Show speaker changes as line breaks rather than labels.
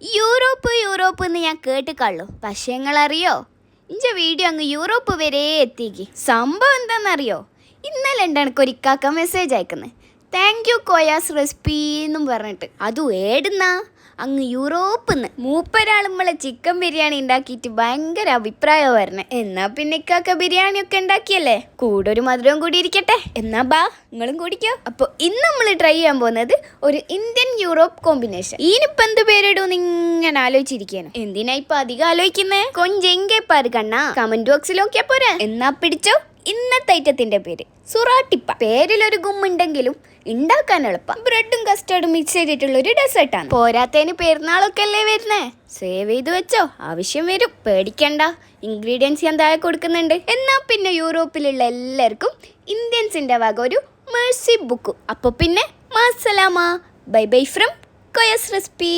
Europe Europe എന്ന് ഞാൻ കേട്ടിക്കള്ളു. പക്ഷേ നിങ്ങളറിയോ, ഇഞ്ച വീഡിയോ അങ്ങ് യൂറോപ്പ് വരെ എത്തിക്ക്. സംഭവം എന്താണെന്നറിയോ? ഇന്നലെ എനിക്ക് ഇക്കാക്ക മെസ്സേജ് അയക്കുന്നത്, താങ്ക് യു കോയാസ് റെസിപ്പി എന്നും പറഞ്ഞിട്ട്. അതും ഏടുന്നാ? അങ്ങ് യൂറോപ്പിന്ന്. മൂപ്പരാളുമ്പളെ ചിക്കൻ ബിരിയാണി ഉണ്ടാക്കിയിട്ട് ഭയങ്കര അഭിപ്രായം വരണേ. എന്നാ പിന്നെ ഇക്കാക്ക ബിരിയാണി ഒക്കെ ഉണ്ടാക്കിയല്ലേ, കൂടെ ഒരു മധുരവും കൂടി ഇരിക്കട്ടെ. എന്നാ ബാ, നിങ്ങളും കൂടിക്കോ. അപ്പോൾ ഇന്ന് നമ്മൾ ട്രൈ ചെയ്യാൻ പോകുന്നത് ഒരു ഇന്ത്യൻ യൂറോപ്പ് കോമ്പിനേഷൻ. ഇതിനിപ്പോൾ എന്ത് പേരിടും ഇങ്ങനെ ആലോചിച്ചിരിക്കാനും. എന്തിനാ ഇപ്പൊ അധികം ആലോചിക്കുന്നേ? കൊഞ്ചെങ്കേപ്പാര് കണ്ണാ, കമന്റ് ബോക്സിൽ നോക്കിയാ പോരെ. എന്നാ പിടിച്ചോ. ഇന്നത്തെ ഐറ്റത്തിന്റെ പേര് സുറാട്ടിപ്പ. പേരിലൊരു ഗുമ്മുണ്ടെങ്കിലും ഉണ്ടാക്കാൻ എളുപ്പം. ബ്രെഡും കസ്റ്റർഡും മിക്സ് ചെയ്തിട്ടുള്ള ഒരു ഡെസേർട്ടാണ്. പോരാത്തതിന് പെരുന്നാളൊക്കെ അല്ലേ വരുന്നേ, സേവ് ചെയ്ത് വെച്ചോ, ആവശ്യം വരും, പേടിക്കണ്ട. ഇൻഗ്രീഡിയൻസ് ഞാൻ താഴെ കൊടുക്കുന്നുണ്ട്. എന്നാ പിന്നെ യൂറോപ്പിലുള്ള എല്ലാവർക്കും ഇന്ത്യൻസിന്റെ വക ഒരു മെഴ്സി ബുക്ക്. അപ്പൊ പിന്നെ മാസലാമ. Bye bye from Koya's recipe.